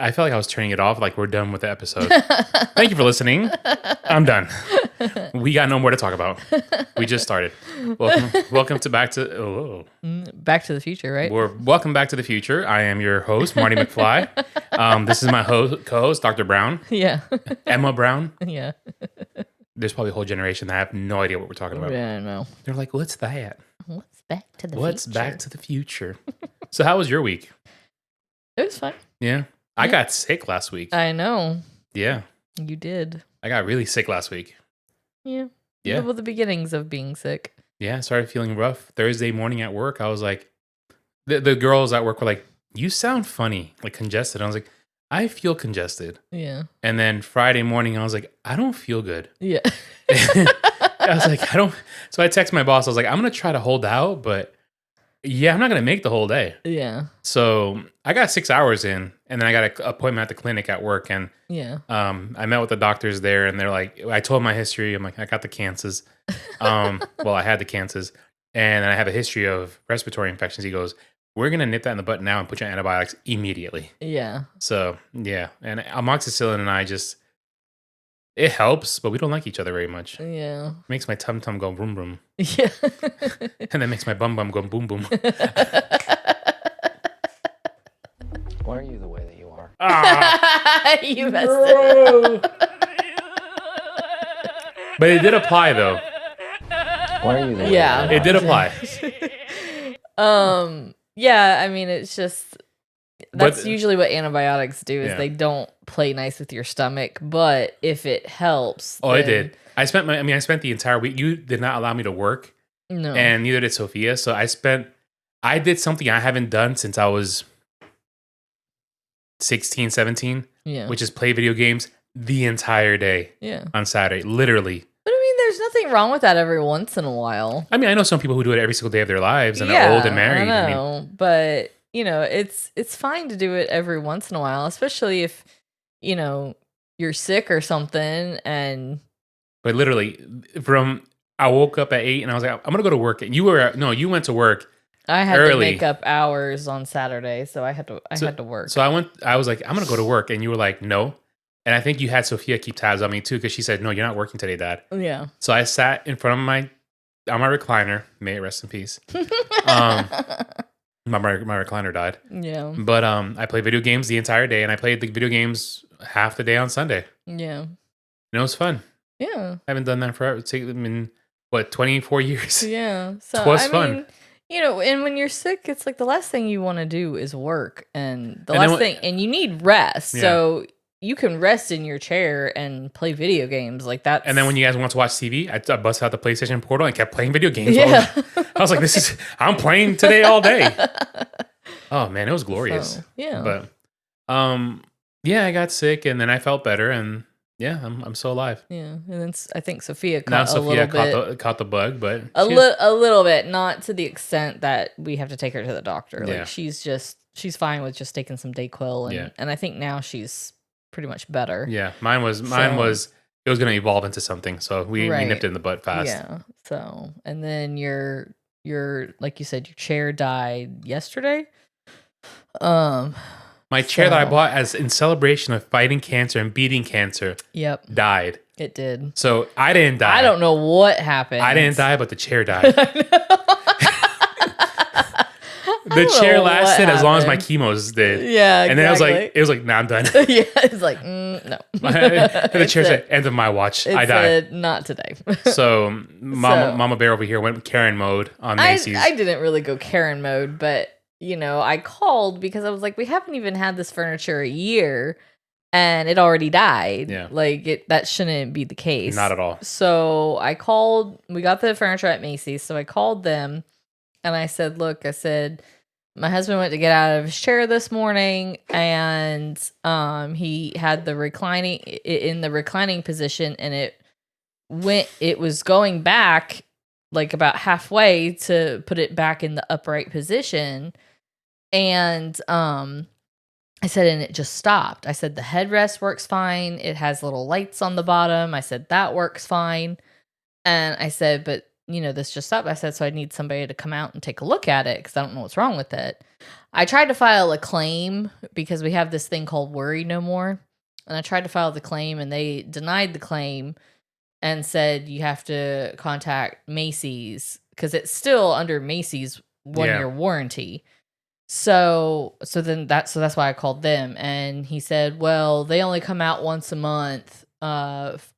I felt like I was turning it off. Like we're done with the episode. Thank you for listening. I'm done. We got no more to talk about. We just started. Welcome to Back to the Future, right? Welcome back to the future. I am your host, Marty McFly. This is my co-host, Dr. Brown. Yeah. Emma Brown. Yeah. There's probably a whole generation that have no idea what we're talking about. Yeah, I know. They're like, what's that? What's Back to the What's Future? Back to the Future? So how was your week? It was fine. Yeah. I got sick last week. I know. Yeah. You did. I got really sick last week. Yeah. Yeah. Well, the beginnings of being sick. Yeah, I started feeling rough. Thursday morning at work, I was like, the girls at work were like, you sound funny, like congested. I was like, I feel congested. Yeah. And then Friday morning, I was like, I don't feel good. Yeah. I was like, I don't. So I texted my boss. I was like, I'm going to try to hold out, but yeah, I'm not going to make the whole day. Yeah. So I got 6 hours in, and then I got an appointment at the clinic at work. And Yeah. I met with the doctors there, and they're like, I told my history. I'm like, I got the cancers. Well, I had the cancers, and I have a history of respiratory infections. He goes, we're going to nip that in the butt now and put you on antibiotics immediately. Yeah. So, yeah. And amoxicillin and I just, it helps, but we don't like each other very much. Yeah. It makes my tum-tum go boom boom. Yeah. And that makes my bum go boom boom. Why are you the way that you are? You messed it up. But it did apply, though. Why are you the way Yeah. that you It did apply. Yeah, I mean, it's just, that's But- usually what antibiotics do is Yeah. they don't play nice with your stomach, but if it helps. Oh, it then- did. I spent the entire week. You did not allow me to work, No. and neither did Sophia. So I did something I haven't done since I was 16, 17, yeah. which is play video games the entire day Yeah. on Saturday, literally. But I mean, there's nothing wrong with that every once in a while. I mean, I know some people who do it every single day of their lives and yeah, are old and married. I I mean, know, but you know, it's fine to do it every once in a while, especially if, you know, you're sick or something and but literally, I woke up at 8 and I was like, I'm gonna go to work. And you went to work. I had Early. to make up hours on Saturday, so I had to work. So I was like, I'm gonna go to work, and you were like, no. And I think you had Sophia keep tabs on me too, because she said, no, you're not working today, Dad. Yeah. So I sat in front of my recliner. May it rest in peace. My recliner died. Yeah. But I played video games the entire day, and I played the video games half the day on Sunday. Yeah. And it was fun. Yeah. I haven't done that forever. It's been, 24 years? Yeah. So It was I fun. mean, you know, and when you're sick, it's like the last thing you want to do is work, and and you need rest. Yeah. So you can rest in your chair and play video games like that. And then when you guys want to watch TV, I busted out the PlayStation Portal and kept playing video games. Yeah. I was like, I'm playing today all day. Oh man, it was glorious. So, yeah. But yeah, I got sick and then I felt better, and yeah, I'm still alive. Yeah. And then I think Sophia Now caught Sophia a little bit. caught the bug, but A little bit, not to the extent that we have to take her to the doctor. Yeah. Like she's fine with just taking some Dayquil, and Yeah. and I think now she's pretty much better. yeah, mine was it was going to evolve into something, so we Right. nipped it in the butt fast. Yeah. So, and then your like you said, your chair died yesterday. My chair that I So- bought as in celebration of fighting cancer and beating cancer Yep, died. it did. So I didn't die. I don't know what happened. I didn't die, but the chair died. The don't chair know what lasted as long as my happened. chemos did. Yeah, And then it exactly. was like, nah, I'm done. yeah, it's like no. The It chair said- said, end of my watch. it I died. said, not today. So So- Mama Bear over here went Karen mode on I Macy's. didn't really go Karen mode, but you know, I called because I was like, we haven't even had this furniture a year, and it already died. Yeah. Like that shouldn't be the case. Not at all. So I called. We got the furniture at Macy's, so I called them, and I said, "Look, my husband went to get out of his chair this morning, and he had the reclining position, and it was going back like about halfway to put it back in the upright position, and I said, and it just stopped. I said the headrest works fine. It has little lights on the bottom. I said that works fine, and I said, but this just up. I said, so I need somebody to come out and take a look at it because I don't know what's wrong with it. I tried to file a claim because we have this thing called Worry No More. And I tried to file the claim and they denied the claim and said you have to contact Macy's because it's still under Macy's 1-year warranty. So that's why I called them. And he said, well, they only come out once a month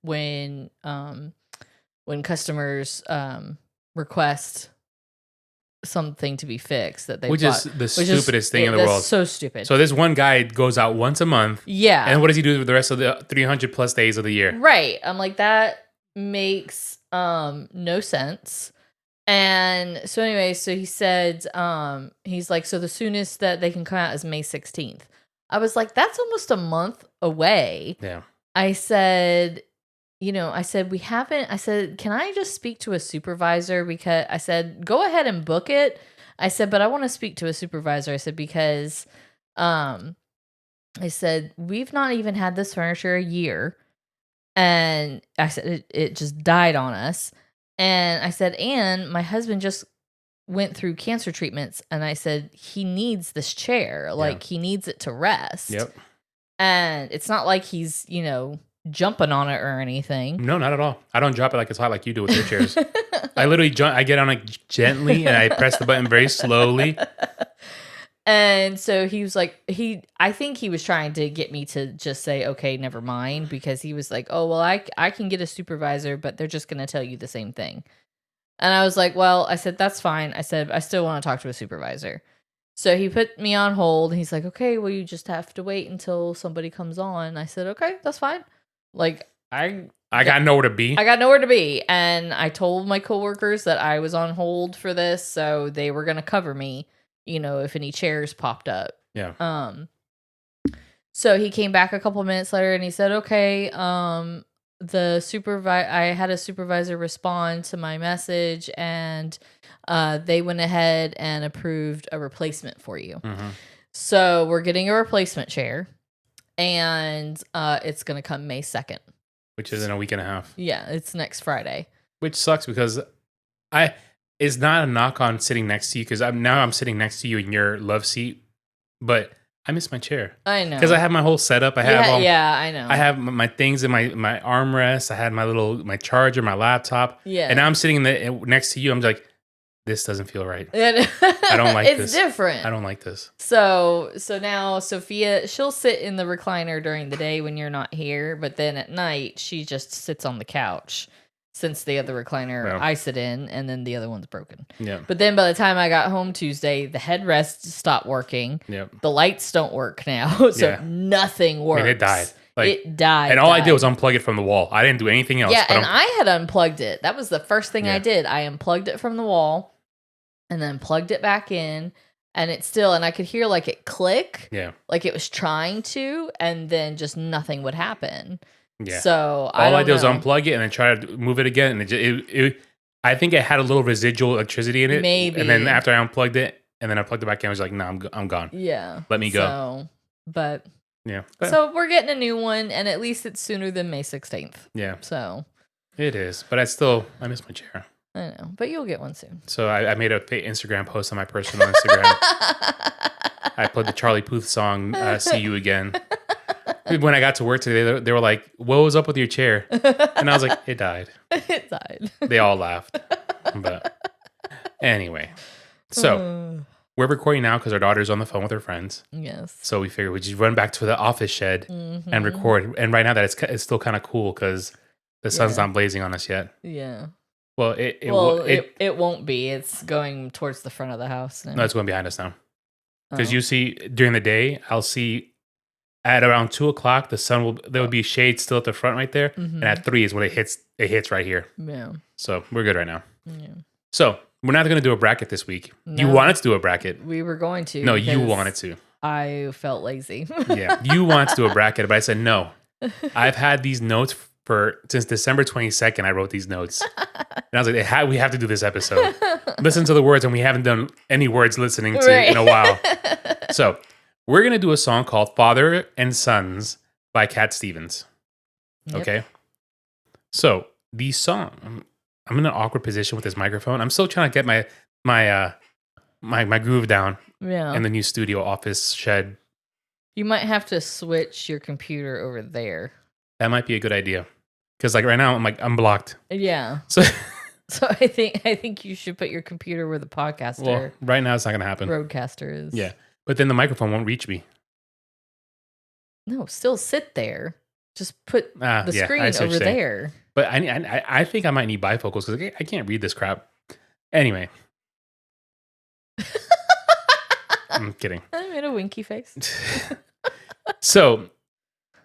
when customers request something to be fixed that they which is the stupidest thing in the world. So stupid. So this one guy goes out once a month. Yeah. And what does he do for the rest of the 300 plus days of the year? Right. I'm like, that makes no sense. And so anyway, so he said, he's like, so the soonest that they can come out is May 16th. I was like, that's almost a month away. Yeah. I said, I said, can I just speak to a supervisor? Because I said, go ahead and book it. I said, but I want to speak to a supervisor. I said, because, I said, we've not even had this furniture a year. And I said, it just died on us. And I said, and my husband just went through cancer treatments. And I said, he needs this chair. Like he needs it to rest. Yep. And it's not like he's, jumping on it or anything. No, not at all. I don't drop it like it's hot like you do with your chairs. I literally I get on it gently and I press the button very slowly. And so he was like, I think he was trying to get me to just say, okay, never mind, because he was like, oh, well, I can get a supervisor, but they're just going to tell you the same thing. And I was like, well, I said, that's fine. I said, I still want to talk to a supervisor. So he put me on hold. And he's like, okay, well, you just have to wait until somebody comes on. I said, okay, that's fine. Like, I got nowhere to be. I got nowhere to be. And I told my coworkers that I was on hold for this, so they were going to cover me, if any chairs popped up. Yeah. So he came back a couple minutes later and he said, okay, I had a supervisor respond to my message and they went ahead and approved a replacement for you. Mm-hmm. So we're getting a replacement chair. And it's going to come May 2nd. Which is in a week and a half. Yeah, it's next Friday. Which sucks because it's not a knock on sitting next to you because I'm sitting next to you in your love seat, but I miss my chair. I know. Because I have my whole setup. I have I know. I have my things in my armrest. I had my charger, my laptop. Yeah. And now I'm sitting next to you. I'm like, this doesn't feel right. I don't like this. It's different. I don't like this. So now Sophia, she'll sit in the recliner during the day when you're not here, but then at night she just sits on the couch since the other recliner I sit in and then the other one's broken. Yeah. But then by the time I got home Tuesday, the headrest stopped working. Yep. The lights don't work now, so nothing works. I mean, it died. It died. And all I did was unplug it from the wall. I didn't do anything else. Yeah, and I had unplugged it. That was the first thing I did. I unplugged it from the wall. And then plugged it back in, and I could hear like it click, like it was trying to, and then just nothing would happen. Yeah. So all I did was unplug it and then try to move it again, and I think it had a little residual electricity in it. Maybe. And then after I unplugged it, and then I plugged it back in, I was like, no, I'm gone. Yeah. Let me go. But yeah. So we're getting a new one, and at least it's sooner than May 16th. Yeah. So it is, but I miss my chair. I know, but you'll get one soon. So I made a Instagram post on my personal Instagram. I put the Charlie Puth song, See You Again. When I got to work today, they were like, what was up with your chair? And I was like, it died. It died. They all laughed. But anyway, so we're recording now because our daughter's on the phone with her friends. Yes. So we figured we'd just run back to the office shed and record. And right now that it's still kind of cool because the sun's not blazing on us yet. Yeah. Well, it won't be. It's going towards the front of the house now. No, it's going behind us now. Because you see, during the day, I'll see at around 2:00, there will be shade still at the front right there. Mm-hmm. And at 3 is when it hits right here. Yeah. So we're good right now. Yeah. So we're not going to do a bracket this week. No. You wanted to do a bracket. We were going to. No, you wanted to. I felt lazy. Yeah. You wanted to do a bracket, but I said no. I've had these notes since December 22nd. I wrote these notes. And I was like, we have to do this episode. Listen to the words, and we haven't done any words listening to in a while. So we're going to do a song called Father and Sons by Cat Stevens. Yep. Okay? So the song, I'm in an awkward position with this microphone. I'm still trying to get my groove down Yeah. in the new studio office shed. You might have to switch your computer over there. That might be a good idea. Because like right now I'm blocked. Yeah. So So I think you should put your computer where the podcaster well, right now it's not gonna happen. roadcaster is. Yeah. But then the microphone won't reach me. No, still sit there. Just put the I screen see what over you're saying. there. But I think I might need bifocals because I can't read this crap. Anyway. I'm kidding. I made a winky face. So,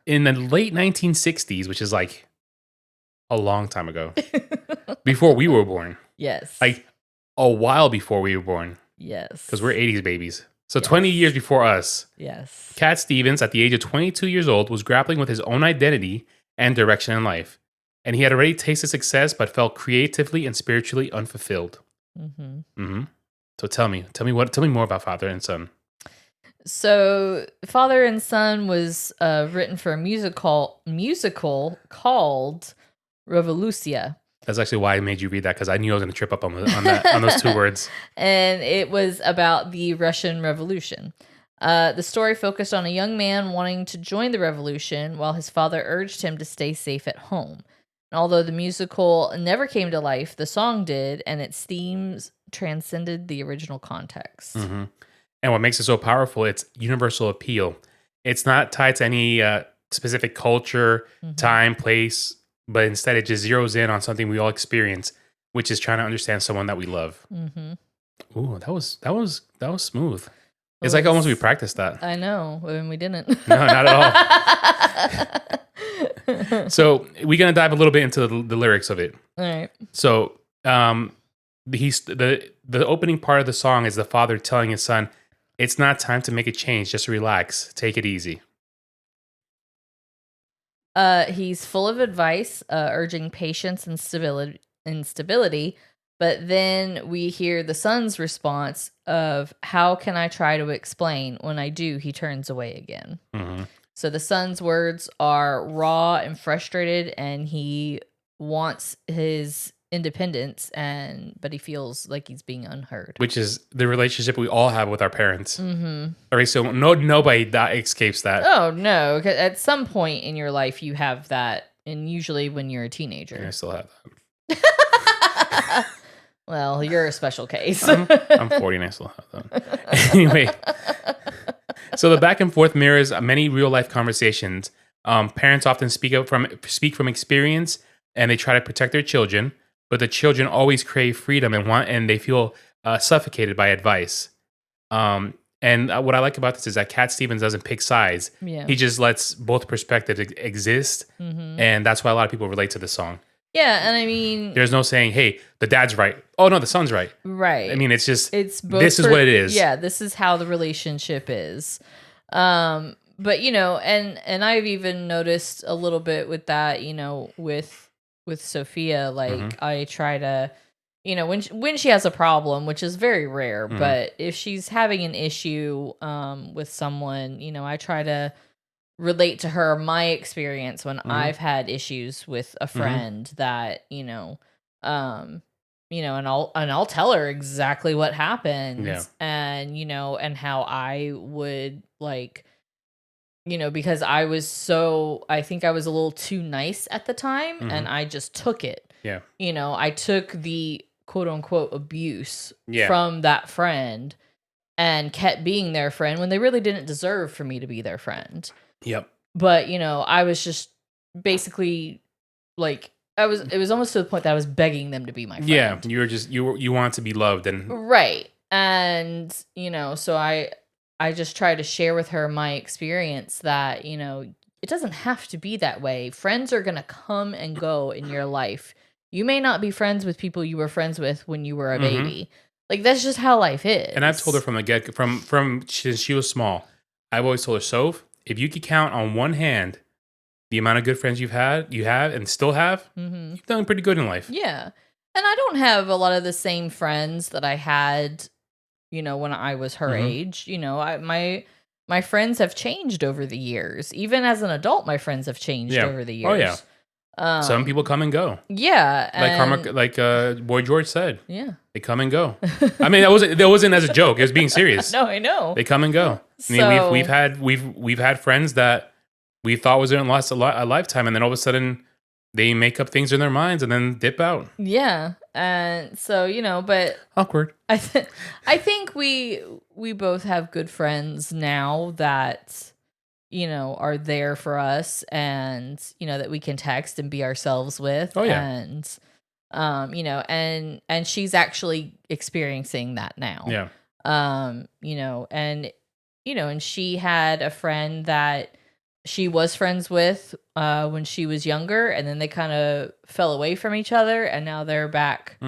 in the late 1960s, which is like a long time ago, before we were born, Yes. like a while before we were born, yes. because we're 80s babies. So, Yes. 20 years before us, Yes. Cat Stevens, at the age of 22 years old, was grappling with his own identity and direction in life. And he had already tasted success, but felt creatively and spiritually unfulfilled. Mm-hmm. So tell me more about Father and Son. So, Father and Son was written for a musical called Revolucia. That's actually why I made you read that, because I knew I was going to trip up on those two words. And it was about the Russian Revolution. The story focused on a young man wanting to join the revolution while his father urged him to stay safe at home. And although the musical never came to life, the song did, and its themes transcended the original context. Mm-hmm. And what makes it so powerful, it's universal appeal. It's not tied to any specific culture, time, place, but instead it just zeroes in on something we all experience, which is trying to understand someone that we love. Mm-hmm. Ooh, that was smooth. It's like almost we practiced that. I know, and we didn't. No, not at all. So we're gonna dive a little bit into the lyrics of it. All right. So the opening part of the song is the father telling his son, "It's not time to make a change. Just relax. Take it easy." He's full of advice, urging patience and stability. But then we hear the son's response of, "How can I try to explain? When I do, he turns away again." Mm-hmm. So the son's words are raw and frustrated, and he wants his independence, but he feels like he's being unheard. Which is the relationship we all have with our parents. Mm-hmm. All right, so nobody escapes that. Oh, no. 'Cause at some point in your life, you have that, and usually when you're a teenager. And I still have that. Well, you're a special case. I'm 40 and I still have that. Anyway, so the back and forth mirrors many real life conversations. Parents often speak from experience, and they try to protect their children, but the children always crave freedom and they feel suffocated by advice. And what I like about this is that Cat Stevens doesn't pick sides. Yeah. He just lets both perspectives exist, and that's why a lot of people relate to the song. Yeah, and I mean, There's no saying, "Hey, the dad's right." Oh no, the son's right. right. I mean, it's just both this is what it is. Yeah, this is how the relationship is. But and I've even noticed a little bit with that, with Sophia, like I try to, when she has a problem, which is very rare, but if she's having an issue with someone, I try to relate to her my experience when I've had issues with a friend that, and I'll tell her exactly what happened and, and how I would because I think I was a little too nice at the time and I just took it. Yeah. I took the quote unquote abuse Yeah. from that friend and kept being their friend when they really didn't deserve for me to be their friend. Yep. But, I was just basically it was almost to the point that I was begging them to be my friend. Yeah, you want to be loved and Right. And, so I just try to share with her my experience that, it doesn't have to be that way. Friends are going to come and go in your life. You may not be friends with people you were friends with when you were a baby. Like, that's just how life is. And I've told her from the get from since she was small. I've always told her, Soph, if you could count on one hand the amount of good friends you have and still have, you've done pretty good in life. Yeah. And I don't have a lot of the same friends that I had, when I was her age. My friends have changed over the years. Even as an adult, my friends have changed over the years. Oh, yeah. Some people come and go. Yeah. Like Boy George said. Yeah. They come and go. I mean, that wasn't as a joke. It was being serious. No, I know. They come and go. I mean, we've had friends that we thought was in a lifetime, and then all of a sudden they make up things in their minds and then dip out. Yeah. And so, but awkward. I think we both have good friends now that are there for us, and that we can text and be ourselves with. Oh yeah. And she's actually experiencing that now. Yeah. And she had a friend that she was friends with when she was younger, and then they kind of fell away from each other, and now they're back,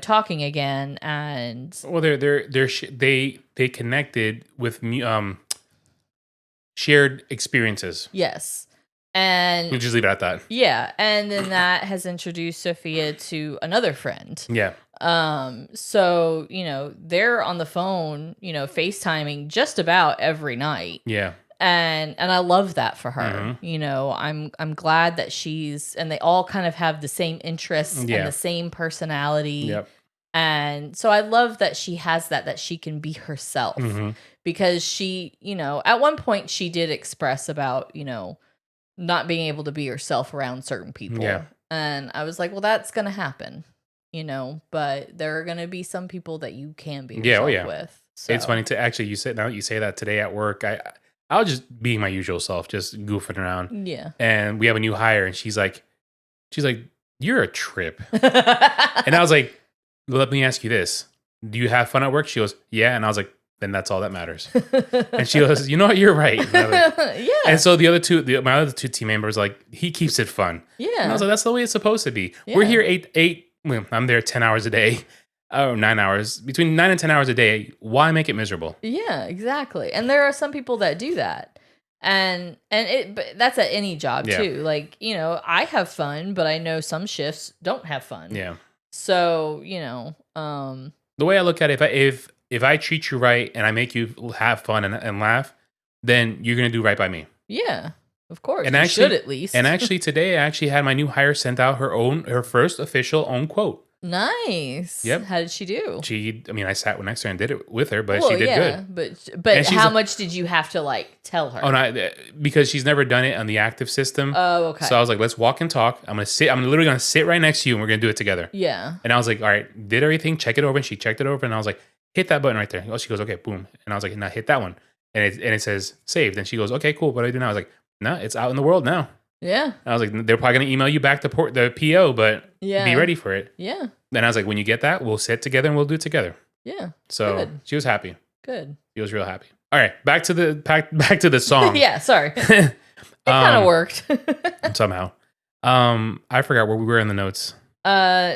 talking again. And well, they connected with shared experiences. Yes. And we'll just leave it at that. Yeah. And then that has introduced Sophia to another friend. Yeah. So, they're on the phone, FaceTiming just about every night. Yeah. And I love that for her. I'm glad that and they all kind of have the same interests and the same personality. Yep. And so I love that she has that she can be herself, because she, at one point she did express about, not being able to be herself around certain people. Yeah. And I was like, well, that's going to happen, but there are going to be some people that you can be yourself with. So. It's funny to actually, you say that today at work, I was just being my usual self, just goofing around. Yeah. And we have a new hire, and she's like, you're a trip. And I was like, let me ask you this. Do you have fun at work? She goes, yeah. And I was like, then that's all that matters. And she goes, you know what? You're right. And like, yeah. And so my other two team members, like, he keeps it fun. Yeah. And I was like, that's the way it's supposed to be. Yeah. We're here I'm there 10 hours a day. Oh, 9 hours. Between 9 and 10 hours a day. Why make it miserable? Yeah, exactly. And there are some people that do that. But that's at any job too. Like, I have fun, but I know some shifts don't have fun. Yeah. So, the way I look at it, if I treat you right and I make you have fun and laugh, then you're going to do right by me. Yeah. Of course. And you actually, should at least. And actually today I actually had my new hire sent out her first official own quote. Nice. Yep. How did she do? I sat next to her and did it with her, but she did good. But how much did you have to tell her? Oh no, because she's never done it on the active system. Oh, okay. So I was like, let's walk and talk. I'm literally gonna sit right next to you and we're gonna do it together. Yeah. And I was like, all right, did everything, check it over, and she checked it over, and I was like, hit that button right there. Oh, she goes, okay, boom. And I was like, now hit that one. And it says saved. And she goes, okay, cool. What do I do now? I was like, no, it's out in the world now. Yeah. And I was like, they're probably gonna email you back the PO, but be ready for it. Yeah. Then I was like, when you get that, we'll sit together and we'll do it together. Yeah. So good. She was happy. Good. She was real happy. All right, back to the song. Yeah, sorry. It kind of worked. Somehow. I forgot where we were in the notes.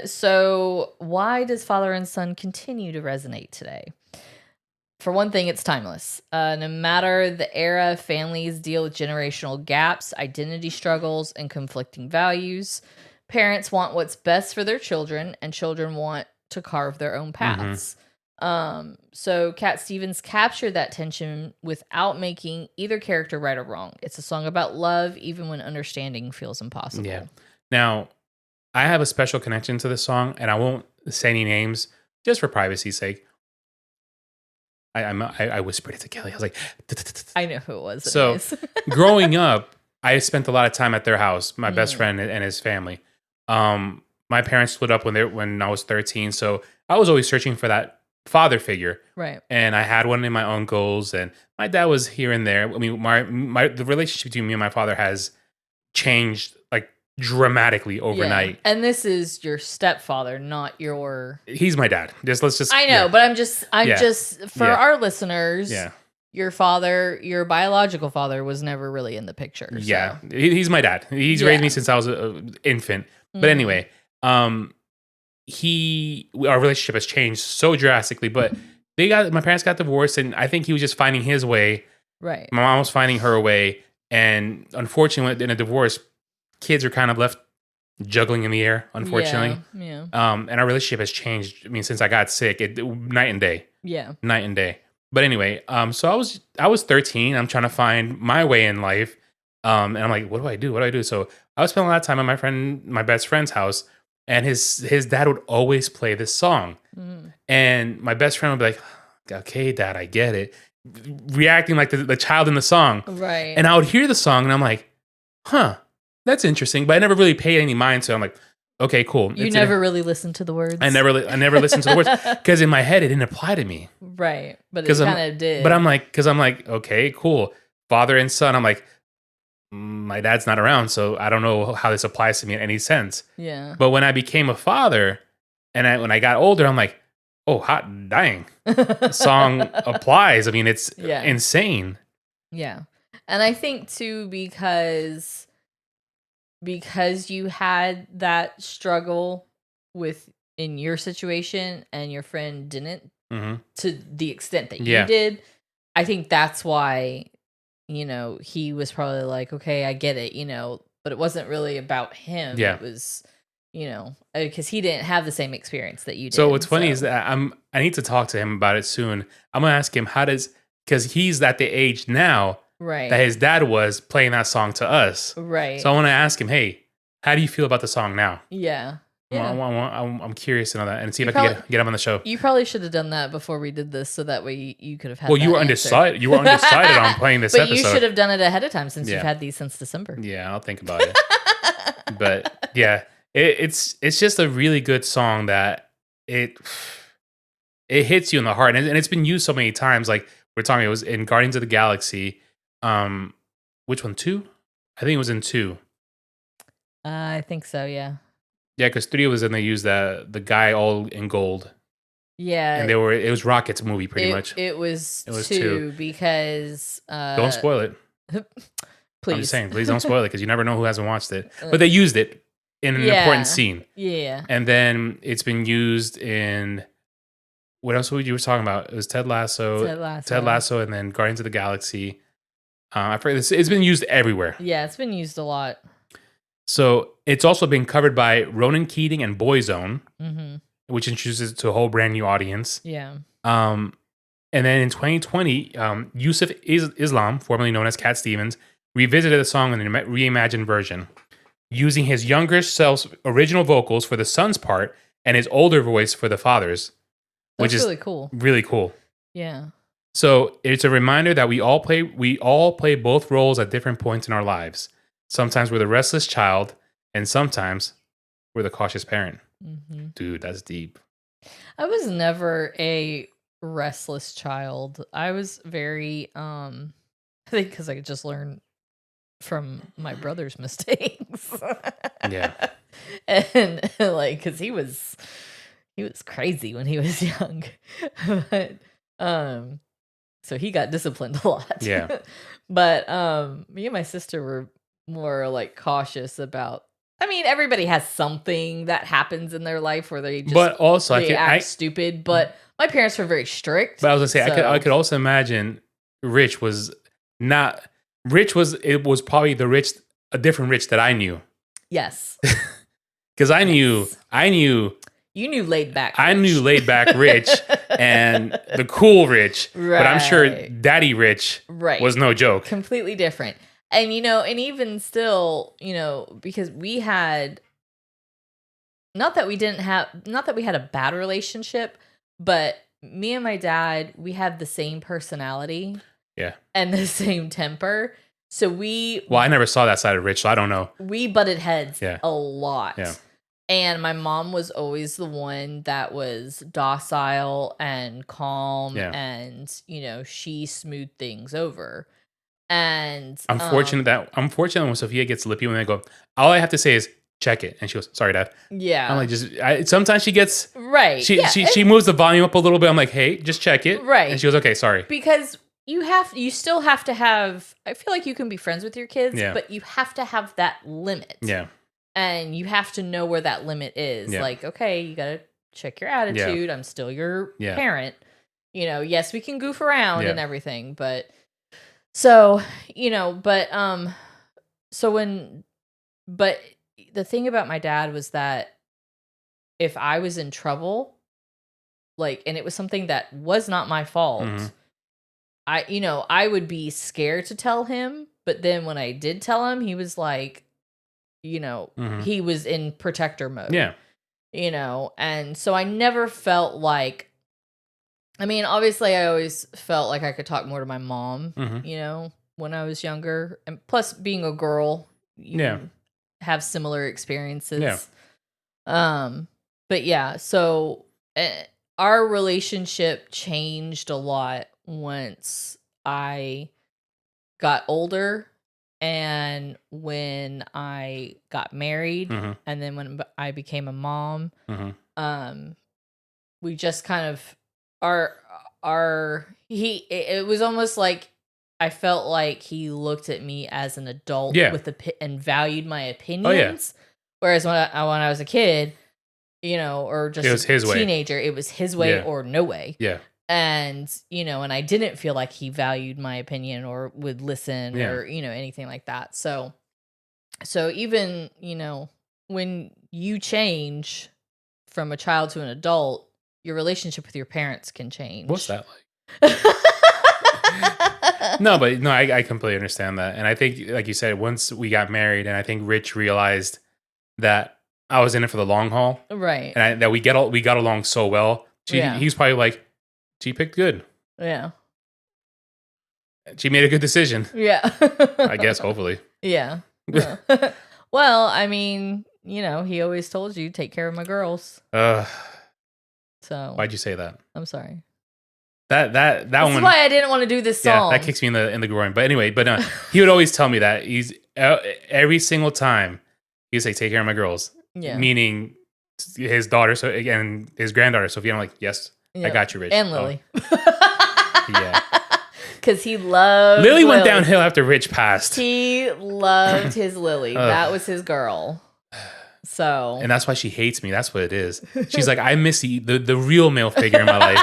So why does Father and Son continue to resonate today? For one thing, it's timeless. No matter the era, families deal with generational gaps, identity struggles, and conflicting values. Parents want what's best for their children, and children want to carve their own paths. So Cat Stevens captured that tension without making either character right or wrong. It's a song about love, even when understanding feels impossible. Yeah. Now, I have a special connection to this song, and I won't say any names just for privacy's sake. I whispered it to Kelly. I was like, I know who it was. So growing up, I spent a lot of time at their house, my best friend and his family. My parents split up when I was 13, so I was always searching for that father figure. Right. And I had one in my uncles, and my dad was here and there. I mean, the relationship between me and my father has changed like dramatically overnight. Yeah. And this is your stepfather, not your. He's my dad. I know, but I'm just for our listeners. Yeah. Your father, your biological father, was never really in the picture. So. Yeah, he's my dad. He's raised me since I was an infant. But anyway, our relationship has changed so drastically. But my parents got divorced, and I think he was just finding his way. Right. My mom was finding her way, and unfortunately, in a divorce, kids are kind of left juggling in the air. Unfortunately, yeah. And our relationship has changed. I mean, since I got sick, night and day. Yeah. Night and day. But anyway, so I was 13. I'm trying to find my way in life. And I'm like, what do I do? What do I do? So I was spending a lot of time at my best friend's house, and his dad would always play this song. Mm. And my best friend would be like, okay, dad, I get it. Reacting like the child in the song. Right. And I would hear the song and I'm like, huh, that's interesting. But I never really paid any mind to it. I'm like, okay, cool. You never really listened to the words? I never listened to the words because in my head, it didn't apply to me. Right. But it kind of did. But I'm like, okay, cool. Father and son. I'm like, my dad's not around, so I don't know how this applies to me in any sense. Yeah. But when I became a father and when I got older, I'm like, oh, hot dang. The song applies. I mean, it's insane. Yeah. And I think too, because you had that struggle in your situation and your friend didn't to the extent that you did, I think that's why, he was probably like, okay, I get it, but it wasn't really about him. Yeah. It was, because he didn't have the same experience that you did. So what's funny is that I need to talk to him about it soon. I'm going to ask him because he's at the age now right. that his dad was playing that song to us. Right. So I want to ask him, hey, how do you feel about the song now? Yeah. I'm curious to know that and see if I can get him on the show. You probably should have done that before we did this, so that way you could have had. Well, you were undecided. You were undecided on playing this episode. But you should have done it ahead of time since you've had these since December. Yeah, I'll think about it. But yeah, it's just a really good song that it hits you in the heart, and it's been used so many times. Like we're talking, it was in Guardians of the Galaxy. Which one? 2? I think it was in 2. I think so. Yeah. Yeah, because 3 was, and they used the guy all in gold. Yeah, and it was Rocket's movie pretty much. It was 2 because don't spoil it. Please. I'm just saying, please don't spoil it because you never know who hasn't watched it. But they used it in an important scene. Yeah, and then it's been used in what else? You were talking about? It was Ted Lasso, and then Guardians of the Galaxy. I forget. It's been used everywhere. Yeah, it's been used a lot. So it's also been covered by Ronan Keating and Boyzone, which introduces it to a whole brand new audience. Yeah. And then in 2020, Yusuf Islam, formerly known as Cat Stevens, revisited the song in a reimagined version, using his younger self's original vocals for the son's part and his older voice for the father's, which is really cool. Really cool. Yeah. So it's a reminder that we all play both roles at different points in our lives. Sometimes we're the restless child, and sometimes we're the cautious parent. Mm-hmm. Dude, that's deep. I was never a restless child. I was very, I think because I just learned from my brother's mistakes. Yeah. And like, because he was crazy when he was young. But, so he got disciplined a lot. Yeah. But me and my sister were more like cautious about. I mean, everybody has something that happens in their life where they just act stupid. But my parents were very strict. But I was gonna say, I could also imagine Rich was probably a different Rich that I knew. Yes. Because I knew. You knew laid back. I knew laid back Rich and the cool Rich, right. But I'm sure Daddy Rich was no joke. Completely different. And, and even still, because we had, not that we had a bad relationship, but me and my dad, we had the same personality. Yeah. And the same temper. So I never saw that side of Rich, so I don't know. We butted heads a lot. Yeah. And my mom was always the one that was docile and calm and, she smoothed things over. And I'm fortunate when Sophia gets lippy when they go, all I have to say is check it. And she goes, sorry, Dad. Yeah. I'm like, sometimes she gets, right. She moves the volume up a little bit. I'm like, hey, just check it. Right. And she goes, okay, sorry. Because you still have to have, I feel like you can be friends with your kids, but you have to have that limit. Yeah. And you have to know where that limit is. Yeah. Like, okay, you got to check your attitude. I'm still your parent. Yes, we can goof around and everything, but so, but the thing about my dad was that if I was in trouble, like, and it was something that was not my fault, I would be scared to tell him But then when I did tell him, he was like, he was in protector mode. Yeah. And so I never felt like, I mean, obviously I always felt like I could talk more to my mom, when I was younger. And plus being a girl, you have similar experiences. Yeah. But yeah, so our relationship changed a lot once I got older and when I got married and then when I became a mom. We just kind of it was almost like I felt like he looked at me as an adult and valued my opinions. Whereas when I was a kid, or just it was his a teenager, it was his way or no way. Yeah. And, and I didn't feel like he valued my opinion or would listen or, anything like that. So even, when you change from a child to an adult, your relationship with your parents can change. What's that like? No, I completely understand that. And I think, like you said, once we got married and I think Rich realized that I was in it for the long haul. Right. And that we got along so well. He's probably like, she picked good. Yeah. She made a good decision. Yeah. I guess, hopefully. Yeah. Well, I mean, he always told you, take care of my girls. So why'd you say that? I'm sorry. That That's one. why I didn't want to do this song. Yeah, that kicks me in the groin. But anyway, he would always tell me that he's every single time he'd say, "Take care of my girls," meaning his daughter. So again, his granddaughter Sophia. I'm like, yes, I got you, Rich, and Lily. Yeah, because he loved Lily went downhill after Rich passed. He loved his Lily. That was his girl. So, and that's why she hates me. That's what it is. She's like, I miss the real male figure in my life.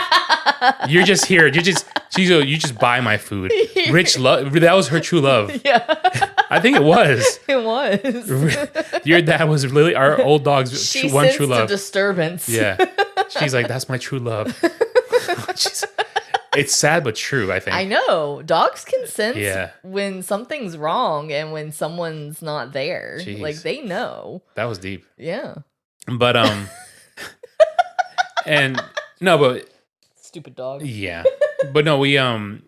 You're just here. You just buy my food. Rich love. That was her true love. Yeah, I think it was. It was. Your dad was really our old dog's one true love. The disturbance. Yeah, she's like, that's my true love. It's sad but true, I think. I know. Dogs can sense when something's wrong and when someone's not there. Jeez. Like, they know. That was deep. Yeah. But, and, no, but. Stupid dog. Yeah. But no, we,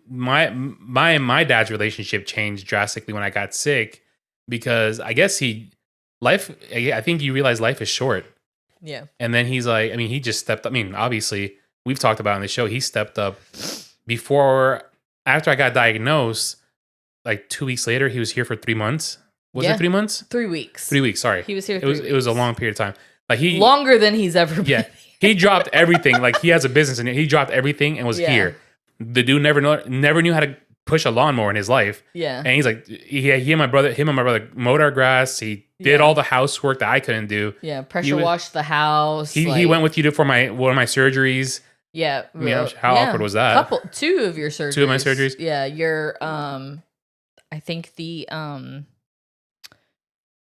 my dad's relationship changed drastically when I got sick because I guess I think you realize life is short. Yeah. And then he's like, I mean, he just stepped up. I mean, obviously, we've talked about on the show, he stepped up after I got diagnosed, like 2 weeks later, he was here for 3 months. Was it 3 months? 3 weeks. 3 weeks, sorry. He was here. It was a long period of time. Like longer than he's ever been. Yeah. He dropped everything. Like he has a business and he dropped everything and was here. The dude never knew how to push a lawnmower in his life. Yeah. And he's like, him and my brother mowed our grass. He did all the housework that I couldn't do. Yeah. Pressure washed the house. He went with you for one of my surgeries. Yeah. How awkward was that? Two of your surgeries. Two of my surgeries. Yeah. Your, I think the,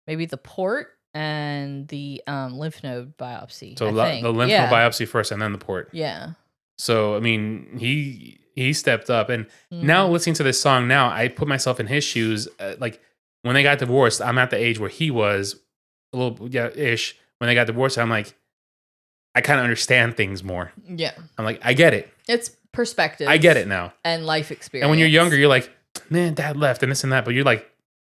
maybe the port and the lymph node biopsy. So the lymph node biopsy first and then the port. Yeah. So, I mean, he stepped up. And now listening to this song now, I put myself in his shoes. Like when they got divorced, I'm at the age where he was a little, ish. When they got divorced, I'm like, I kind of understand things more. Yeah. I'm like, I get it. It's perspective. I get it now. And life experience. And when you're younger, you're like, man, dad left and this and that. But you're like,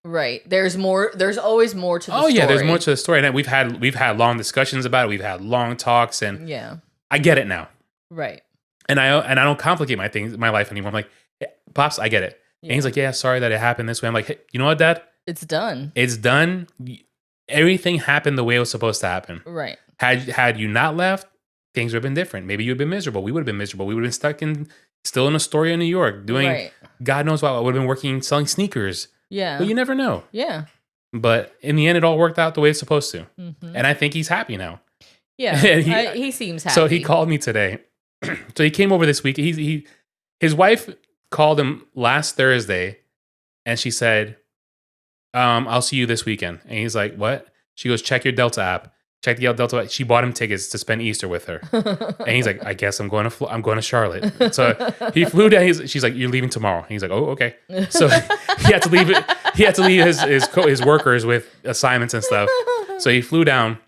right. There's more. There's always more to the story. Oh, yeah. There's more to the story. And we've had long discussions about it. We've had long talks. And I get it now. Right. And I don't complicate my life anymore. I'm like, hey, Pops, I get it. Yeah. And he's like, yeah, sorry that it happened this way. I'm like, hey, you know what, Dad? It's done. It's done. Everything happened the way it was supposed to happen. Right. Had you not left, things would have been different. Maybe you would have been miserable. We would have been miserable. We would have been still in Astoria, New York, doing God knows what. I would have been working, selling sneakers. Yeah. But you never know. Yeah. But in the end, it all worked out the way it's supposed to. Mm-hmm. And I think he's happy now. Yeah. He seems happy. So he called me today. So he came over this week. His wife called him last Thursday and she said, I'll see you this weekend. And he's like, what? She goes, check your Delta app. Check the Delta. She bought him tickets to spend Easter with her. And he's like, I guess I'm going to Charlotte. So he flew down. She's like, you're leaving tomorrow. And he's like, oh, okay. So he had to leave it. He had to leave his workers with assignments and stuff. So he flew down.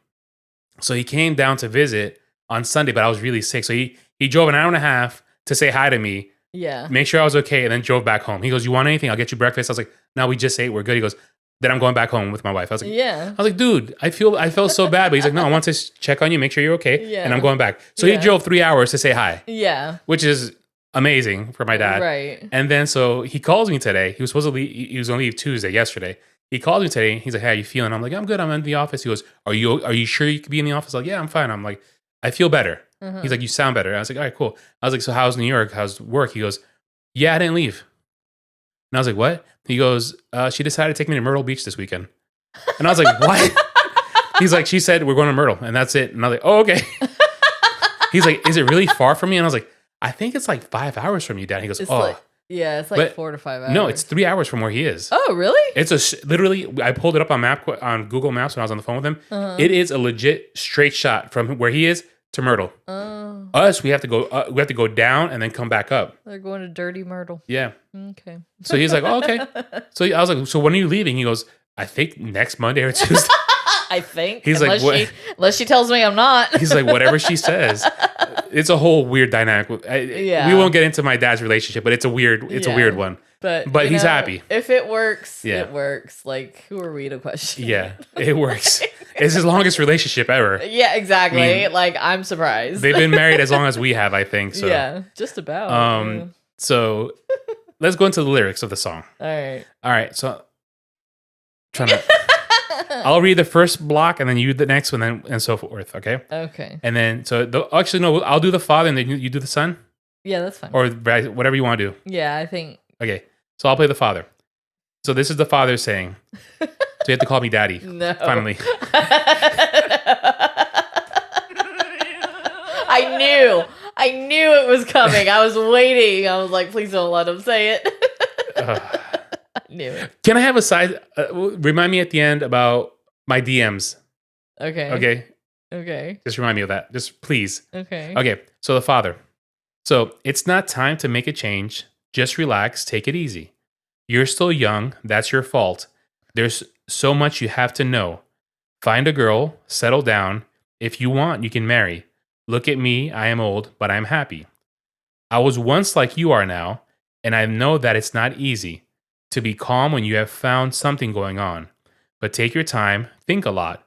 So he came down to visit on Sunday, but I was really sick. So he drove an hour and a half to say hi to me. Yeah. Make sure I was okay, and then drove back home. He goes, you want anything? I'll get you breakfast. I was like, no, we just ate. We're good. He goes, then I'm going back home with my wife. I was like, yeah. I was like, dude, I felt so bad. But he's like, no, I want to check on you, make sure you're okay. Yeah. And I'm going back. So he drove 3 hours to say hi. Yeah. Which is amazing for my dad. Right. And then so he calls me today. He was supposed to leave. He was going to leave Tuesday, yesterday. He called me today. He's like, hey, how you feeling? I'm like, I'm good. I'm in the office. He goes, are you sure you could be in the office? I'm like, yeah, I'm fine. I'm like, I feel better. He's like, you sound better. I was like, all right, cool. I was like, so how's New York? How's work? He goes, yeah, I didn't leave. And I was like, what? He goes, she decided to take me to Myrtle Beach this weekend. And I was like, what? He's like, she said, we're going to Myrtle. And that's it. And I was like, oh, okay. He's like, is it really far from me? And I was like, I think it's like 5 hours from you, Dad. He goes, It's oh. it's like 4 to 5 hours. No, it's 3 hours from where he is. Oh, really? It's literally, I pulled it up on Google Maps when I was on the phone with him. It is a legit straight shot from where he is to Myrtle. Oh. Us, we have to go down and then come back up. They're going to Dirty Myrtle. Yeah. Okay. So he's like, oh, okay. So I was like, so when are you leaving? He goes, I think next Monday or Tuesday. I think. He's like, what? Unless she tells me I'm not. He's like, whatever she says. It's a whole weird dynamic. We won't get into my dad's relationship, but it's a weird one. But he's happy. If it works, it works. Like, who are we to question? Yeah, it works. It's his longest relationship ever. Yeah, exactly. I mean, like, I'm surprised. They've been married as long as we have, I think. So. Yeah, just about. So let's go into the lyrics of the song. All right. So I'll read the first block and then you the next one, and so forth. Okay. Okay. And then actually no, I'll do the father and then you do the son. Yeah, that's fine. Or whatever you want to do. Yeah, I think. Okay. So I'll play the father. So this is the father saying. So you have to call me daddy. No. Finally. I knew it was coming. I was waiting. I was like, please don't let him say it. I knew it. Can I have a side? Remind me at the end about my DMs. Okay. Okay. Just remind me of that. Just please. Okay. Okay. So the father. So it's not time to make a change. Just relax. Take it easy. You're still young. That's your fault. There's so much you have to know. Find a girl. Settle down. If you want, you can marry. Look at me. I am old, but I'm happy. I was once like you are now, and I know that it's not easy to be calm when you have found something going on. But take your time. Think a lot.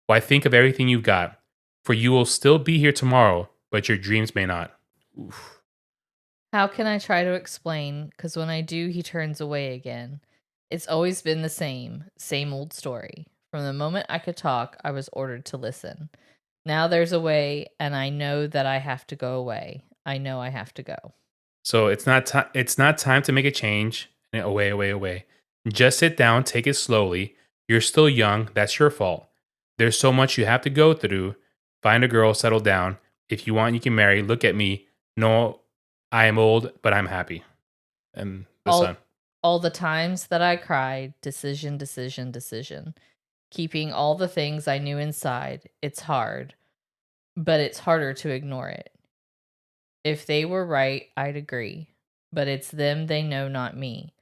Why think of everything you've got? For you will still be here tomorrow, but your dreams may not. Oof. How can I try to explain? Because when I do, he turns away again. It's always been the same old story. From the moment I could talk, I was ordered to listen. Now there's a way, and I know that I have to go away. I know I have to go. So it's not time to make a change. Away. Just sit down, take it slowly. You're still young. That's your fault. There's so much you have to go through. Find a girl, settle down. If you want, you can marry. Look at me. No, I am old, but I'm happy. And the son. All the times that I cried, decision. Keeping all the things I knew inside. It's hard, but it's harder to ignore it. If they were right, I'd agree. But it's them they know, not me.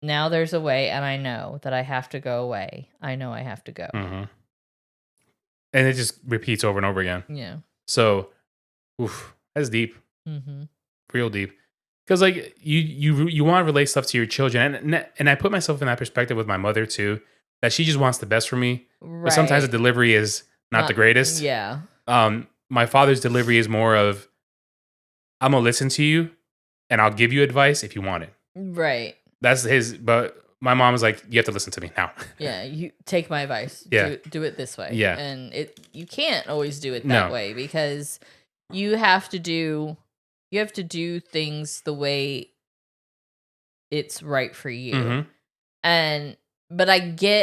Now there's a way, and I know that I have to go away. I know I have to go. Mm-hmm. And it just repeats over and over again. Yeah. So, that's deep. Mm-hmm. Real deep. Because like you want to relate stuff to your children, and I put myself in that perspective with my mother too, that she just wants the best for me. Right. But sometimes the delivery is not the greatest. Yeah. My father's delivery is more of, I'm gonna listen to you, and I'll give you advice if you want it. Right. That's his. But my mom was like, you have to listen to me now. Yeah, you take my advice. Yeah. Do it this way. Yeah. And you can't always do it that way because you have to do things the way it's right for you. Mm-hmm. But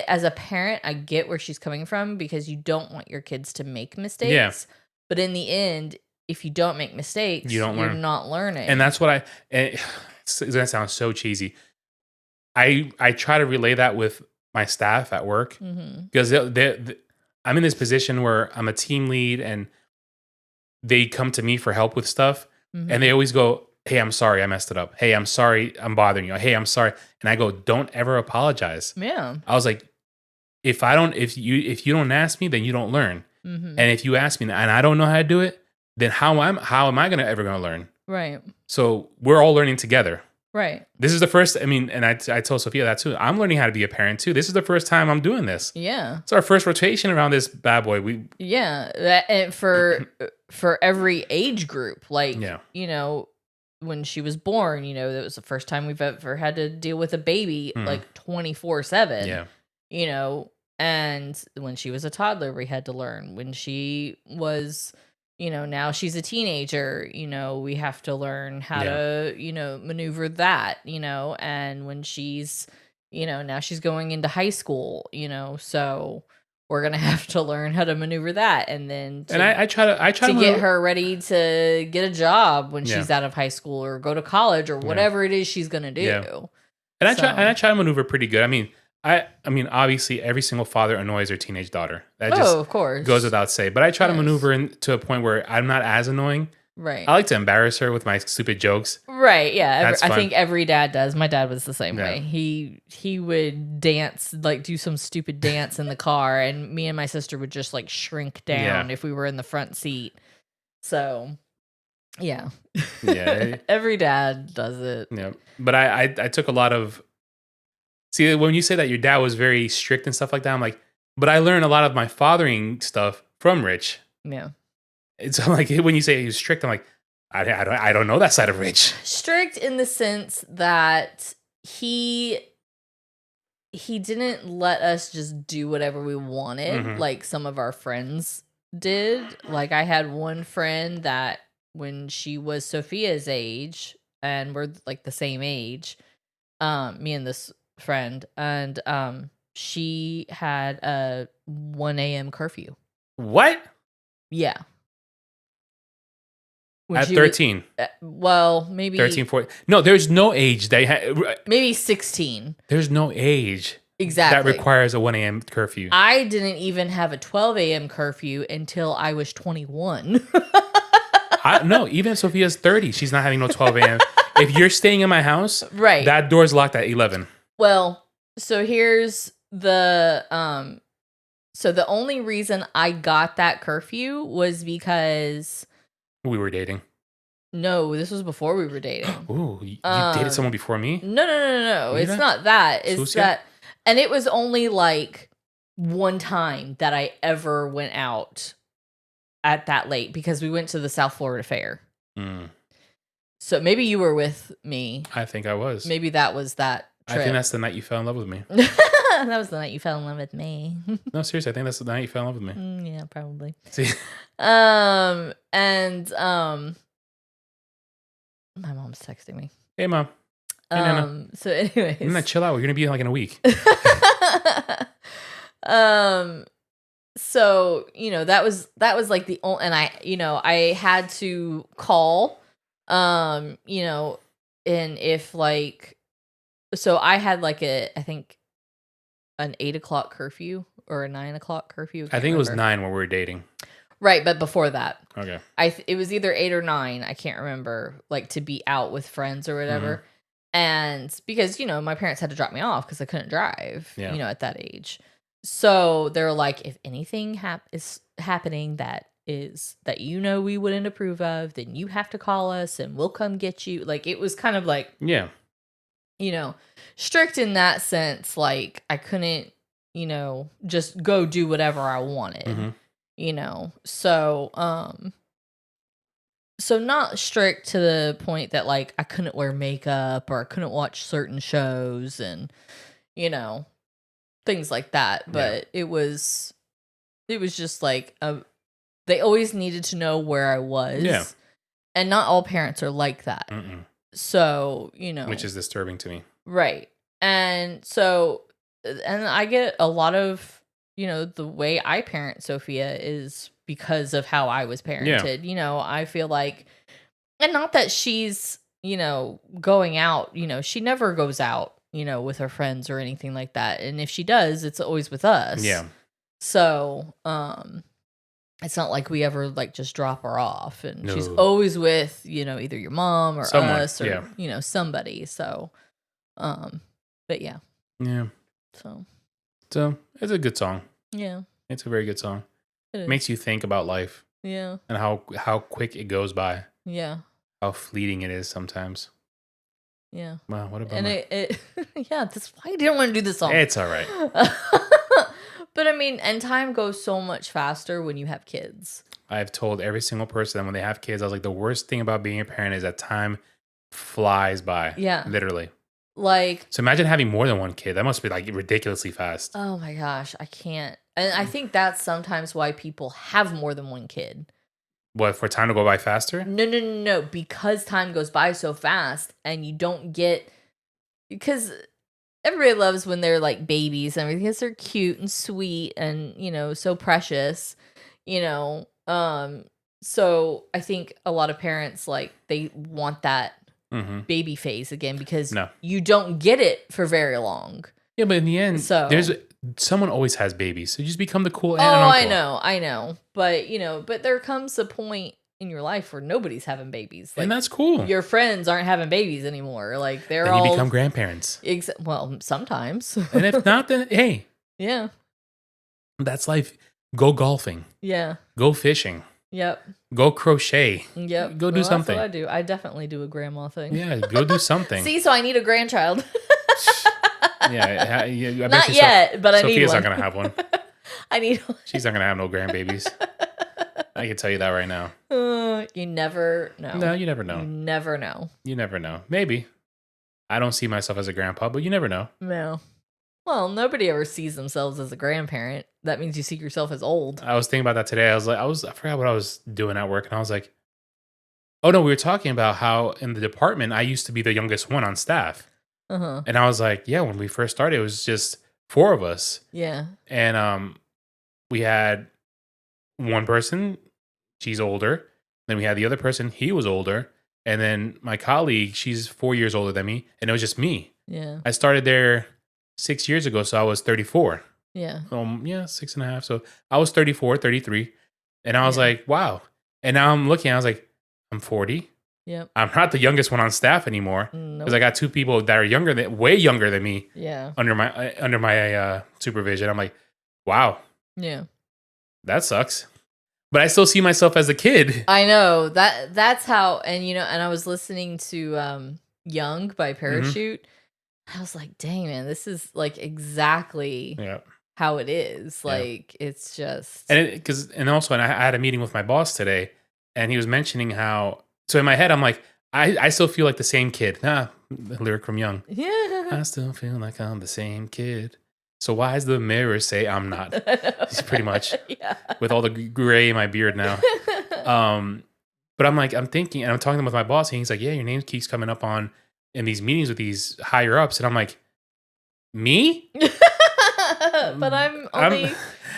as a parent, I get where she's coming from because you don't want your kids to make mistakes. Yeah. But in the end, if you don't make mistakes, you're not learning. And that's what it's going to sound so cheesy. I try to relay that with my staff at work because I'm in this position where I'm a team lead and they come to me for help with stuff and they always go, "Hey, I'm sorry I messed it up. Hey, I'm sorry I'm bothering you. Hey, I'm sorry." And I go, "Don't ever apologize." Yeah. I was like, if you don't ask me, then you don't learn. Mm-hmm. And if you ask me and I don't know how to do it, then how am I ever gonna learn? Right. So we're all learning together. Right. This is the first, I mean, and I told Sophia that too. I'm learning how to be a parent too. This is the first time I'm doing this. Yeah. It's our first rotation around this bad boy. And for every age group, like, Yeah. you know, when she was born, you know, that was the first time we've ever had to deal with a baby like 24/7. Yeah. You know, and when she was a toddler, we had to learn. When she was, you know, now she's a teenager, you know, we have to learn how to, you know, maneuver that, you know, and when she's, you know, now she's going into high school, you know, so we're going to have to learn how to maneuver that. And then I try to to get her ready to get a job when she's out of high school or go to college or whatever it is she's going to do. Yeah. And I try to maneuver pretty good. I mean, obviously, every single father annoys their teenage daughter. That just of course goes without say. But I try to maneuver to a point where I'm not as annoying. Right. I like to embarrass her with my stupid jokes. Right. Yeah. That's I fun. think every dad does. My dad was the same way. He would dance, like do some stupid dance in the car, and me and my sister would just like shrink down if we were in the front seat. So, yeah. Yeah. Every dad does it. Yeah. But I took a lot of. See, when you say that your dad was very strict and stuff like that, I'm like, but I learned a lot of my fathering stuff from Rich. Yeah. It's like when you say he was strict, I'm like, I don't know that side of Rich. Strict in the sense that he didn't let us just do whatever we wanted like some of our friends did. Like I had one friend that when she was Sophia's age, and we're like the same age, me and this friend, and she had a 1 a.m. curfew. What? Yeah. At 13. Well, maybe 13, 14. No, there's no age. Maybe 16. There's no age Exactly. that requires a 1 a.m. curfew. I didn't even have a 12 a.m. curfew until I was 21. No, even if Sophia's 30, she's not having no 12 a.m. If you're staying in my house, Right. that door's locked at 11. Well, so here's the so the only reason I got that curfew was because We were dating. no, this was before we were dating. Ooh, you dated someone before me? No. It's not that. It's that, and it was only like one time that I ever went out at that late because we went to the South Florida Fair. So maybe you were with me. I think I was. Maybe that was that trip. I think that's the night you fell in love with me. That was the night you fell in love with me. No, seriously, I think that's the night you fell in love with me. Yeah, probably. See? My mom's texting me. Hey, Mom. Hey, Nana. So anyways. I'm gonna chill out. We're gonna be like in a week. So, you know, that was like the only, and I had to call, you know, and if like, so I had like I think an 8 o'clock curfew or a 9 o'clock curfew. I think it was 9 when we were dating. Right. But before that, Okay. it was either 8 or 9. I can't remember, like to be out with friends or whatever. And because, you know, my parents had to drop me off because I couldn't drive, you know, at that age. So they're like, if anything is happening that you know we wouldn't approve of, then you have to call us and we'll come get you. Like it was kind of like, yeah, you know, strict in that sense. Like I couldn't, you know, just go do whatever I wanted, you know. So not strict to the point that like I couldn't wear makeup or I couldn't watch certain shows and, you know, things like that. But it was just like they always needed to know where I was. Yeah. And not all parents are like that. So, you know. Which is disturbing to me. Right. And so, and I get a lot of, you know, the way I parent Sophia is because of how I was parented. You know, I feel like, and not that she's, you know, going out, you know, she never goes out, you know, with her friends or anything like that. And if she does, it's always with us. Yeah. So, it's not like we ever like just drop her off, and she's No. always with, either your mom or Someone, us or, yeah. somebody. So, but yeah, Yeah. so So it's a good song. yeah, It's a very good song. it is. Makes you think about life Yeah, and how quick it goes by, yeah, how fleeting it is sometimes. yeah. Wow, what a And bummer. it yeah, that's why I didn't want to do this song. It's all right. But I mean, and time goes so much faster when you have kids. I've told every single person that when they have kids, I was like, the worst thing about being a parent is that time flies by. Yeah. Literally. Like, So imagine having more than one kid. That must be like ridiculously fast. oh my gosh, I can't. And I think that's sometimes why people have more than one kid. What, for time to go by faster? No. Because time goes by so fast and you don't get, because everybody loves when they're like babies and everything, because they're cute and sweet and, so precious, you know. So I think a lot of parents, like, they want that Mm-hmm. baby phase again because No. you don't get it for very long. Yeah, but in the end, So- someone always has babies. So you just become the cool aunt Oh, and uncle. I know. But there comes a point in your life where nobody's having babies. Like, And that's cool. your friends aren't having babies anymore. Like, they're Then all you become grandparents. well, sometimes. And if not, then hey, Yeah. that's life. Go golfing. Yeah. Go fishing. Yep. Go crochet. Yep. Go do something. That's what I do. I definitely do a grandma thing. Yeah, go do something. See, so I need a grandchild. Yeah, I bet Not you yet, but I need Sophia's one. not gonna have one. I need one. She's not gonna have no grandbabies. I can tell you that right now. You never know. No, you never You know. never know. You never know. Maybe. I don't see myself as a grandpa, but you never know. No. Well, nobody ever sees themselves as a grandparent. That means you see yourself as old. I was thinking about that today. I forgot what I was doing at work, and I was like, oh no, we were talking about how in the department I used to be the youngest one on staff. Uh-huh. And I was like, yeah, when we first started, it was just 4 of us. Yeah. And we had one person, she's older. Then we had the other person, he was older. And then my colleague, she's 4 years older than me. And it was just me. Yeah. I started there 6 years ago, so I was 34. Yeah. 6.5. So I was 34, 33. And I was Yeah. like, wow. And now I'm looking, I was like, I'm 40. Yep. I'm not the youngest one on staff anymore. Nope. Because I got 2 people that are way younger than me Yeah. under my supervision. I'm like, wow, Yeah. that sucks. But I still see myself as a kid. I know. That's how, and and I was listening to Young by Parachute. I was like, dang, man, this is like exactly Yeah. how it is. Yeah. Like, it's just And also I had a meeting with my boss today, and he was mentioning how, so in my head, I'm like, I still feel like the same kid. Lyric from Young. yeah. I still feel like I'm the same kid. So why does the mirror say I'm not? Pretty much. Yeah. With all the gray in my beard now. But I'm thinking, and I'm talking with my boss, and he's like, yeah, your name keeps coming up in these meetings with these higher ups. And I'm like, me? But I'm only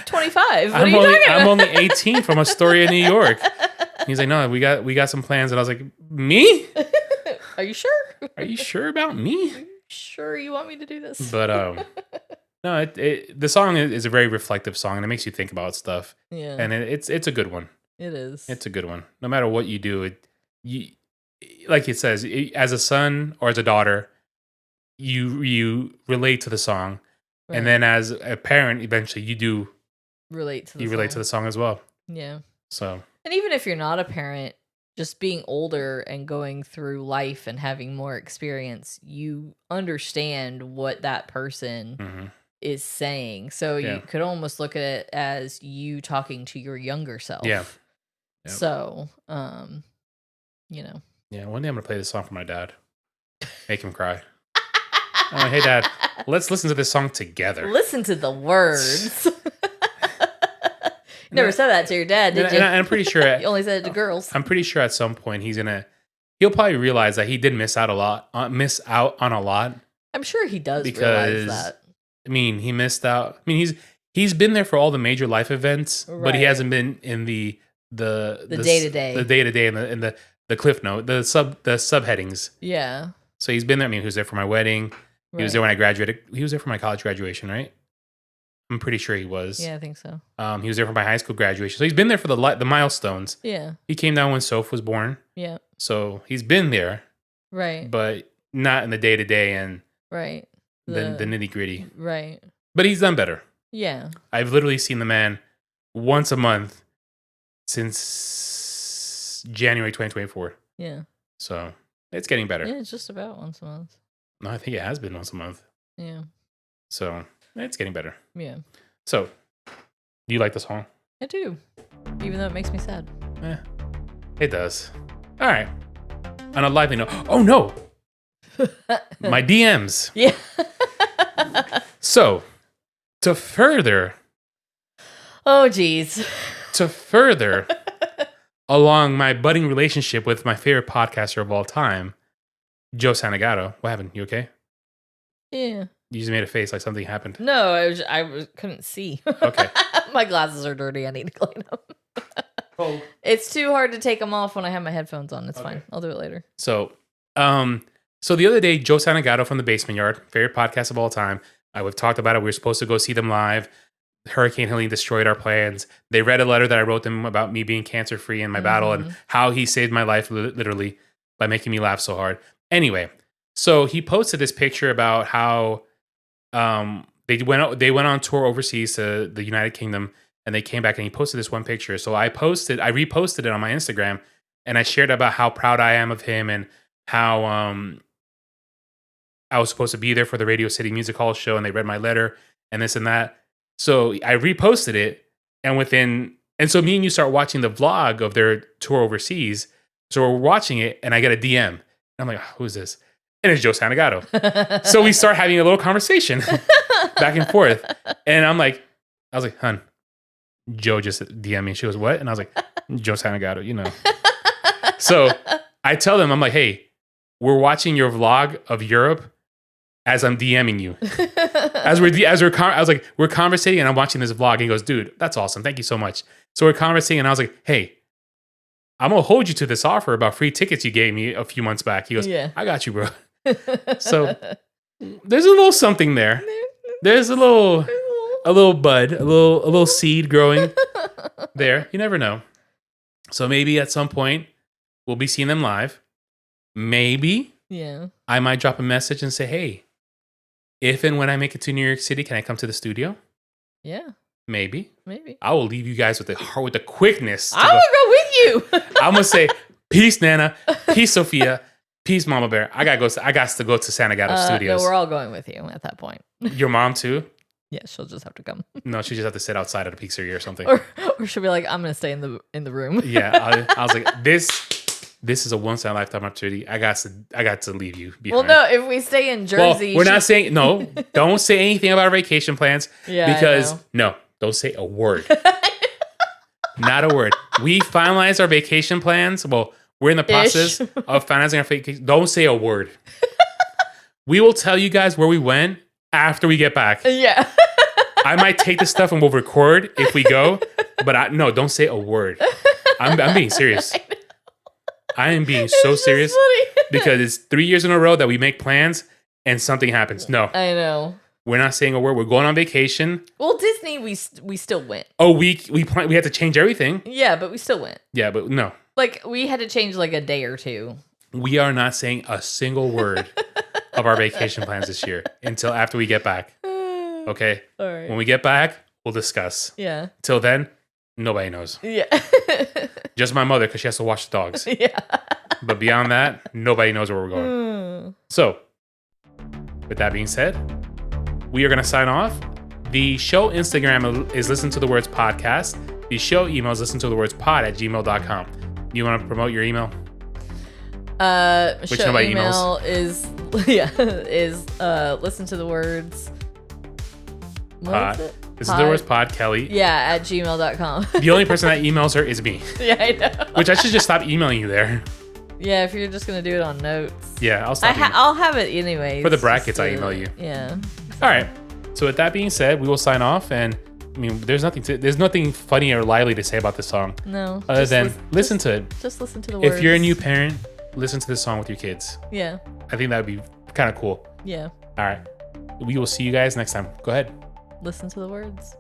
25. What are you I'm talking only about? 18 from Astoria, New York. He's like, no, we got some plans. And I was like, me? Are you sure? Are you sure about me? Sure you want me to do this? But no, the song is a very reflective song, and it makes you think about stuff. Yeah. And it's a good one. It is. It's a good one. No matter what you do, like it says, as a son or as a daughter, you relate to the song, Right. and then as a parent, eventually you do relate to the relate to the song as well. Yeah. So And even if you're not a parent, just being older and going through life and having more experience, you understand what that person is saying. So Yeah. you could almost look at it as you talking to your younger self. Yeah. Yep. So, yeah, one day I'm gonna play this song for my dad, make him cry. I'm like, hey dad, let's listen to this song together. Listen to the words. Never said that to your dad, did you? And I'm pretty sure You only said it to girls. I'm pretty sure at some point he'll probably realize that he did miss out on a lot. I'm sure he does Because, realize that. I mean, he missed out. I mean, he's been there for all the major life events, but he Right. hasn't been in the day-to-day. the day-to-day, and the cliff note, the subheadings. Yeah. So he's been there. I mean, he was there for my wedding. He was there when I graduated. He was there for my college graduation, right? I'm pretty sure he was. Yeah, I think so. He was there for my high school graduation. So he's been there for the milestones. Yeah. He came down when Soph was born. Yeah. So he's been there. Right. But not in the day-to-day and right. the nitty-gritty. Right. But he's done better. Yeah. I've literally seen the man once a month since January 2024. Yeah. So it's getting better. Yeah, it's just about once a month. No, I think it has been once a month. Yeah. So it's getting better. Yeah. So, do you like the song? I do. Even though it makes me sad. It does. All right. On a lively note. Oh, no. My DMs. Yeah. So, to further along my budding relationship with my favorite podcaster of all time, Joe Santagato. What happened? You okay? Yeah. You just made a face like something happened. No, I couldn't see. Okay. My glasses are dirty. I need to clean them. Oh. It's too hard to take them off when I have my headphones on. It's Okay. fine. I'll do it later. So the other day, Joe Santagato from the Basement Yard, favorite podcast of all time. We've talked about it. We were supposed to go see them live. Hurricane Helene destroyed our plans. They read a letter that I wrote them about me being cancer-free in my battle and how he saved my life literally by making me laugh so hard. Anyway, so he posted this picture about how they went on tour overseas to the United Kingdom and they came back and he posted this one picture. So I reposted it on my Instagram and I shared about how proud I am of him and how I was supposed to be there for the Radio City Music Hall show and they read my letter and this and that. So I reposted it and so me and you start watching the vlog of their tour overseas. So we're watching it and I get a DM. And I'm like, who is this? And it's Joe Santagato. So we start having a little conversation back and forth. And I was like, hun, Joe just DM'd me. She goes, what? And I was like, Joe Santagato, you know. So I tell them, I'm like, hey, we're watching your vlog of Europe as I'm DMing you. I was like, we're conversating and I'm watching this vlog. And he goes, dude, that's awesome. Thank you so much. So we're conversating and I was like, hey, I'm going to hold you to this offer about free tickets you gave me a few months back. He goes, yeah. I got you, bro. So there's a little something there. There's a little bud, a little seed growing there. You never know. So maybe at some point we'll be seeing them live. Maybe I might drop a message and say, hey, if and when I make it to New York City, can I come to the studio? Yeah. Maybe. I will leave you guys with the quickness. I will go with you. I'm gonna say, peace, Nana. Peace, Sophia. Peace, Mama Bear. I got to go to Santagato Studios. No, we're all going with you at that point. Your mom too? Yeah, she'll just have to come. No, she just have to sit outside at a pizzeria or something. Or she'll be like, I'm gonna stay in the room. Yeah, I was like, this is a once in a lifetime opportunity. I got to leave you behind. Well, no, if we stay in Jersey, we're not saying no. Don't say anything about our vacation plans. Yeah, because no, don't say a word. Not a word. We finalized our vacation plans. Well, we're in the process of finalizing our vacation. Don't say a word. We will tell you guys where we went after we get back. Yeah. I might take this stuff and we'll record if we go, but no, don't say a word. I'm being serious. I am being so serious because it's 3 years in a row that we make plans and something happens. No, I know. We're not saying a word. We're going on vacation. Well, Disney, we still went. Oh, we had to change everything. Yeah, but we still went. Yeah, but no. Like we had to change like a day or two. We are not saying a single word of our vacation plans this year until after we get back. Okay. All right. When we get back, we'll discuss. Yeah. Till then, nobody knows. Yeah. Just my mother because she has to watch the dogs. Yeah. But beyond that, nobody knows where we're going. So, with that being said, we are going to sign off. The show Instagram is Listen to the Words Podcast. The show email is listentothewords@gmail.com. You want to promote your email? Show email is listen to the words. What is it? Listen to the words pod Kelly. Yeah, @gmail.com. The only person that emails her is me. Yeah, I know. Which I should just stop emailing you there. Yeah, if you're just gonna do it on notes. Yeah, I'll stop. I'll have it anyways. For the brackets, I email you. Yeah. All right. So with that being said, we will sign off. And I mean, there's nothing funny or lively to say about this song. No. Other than listen to it. Just listen to the words. If you're a new parent, listen to this song with your kids. Yeah. I think that would be kind of cool. Yeah. All right. We will see you guys next time. Go ahead. listen to the words.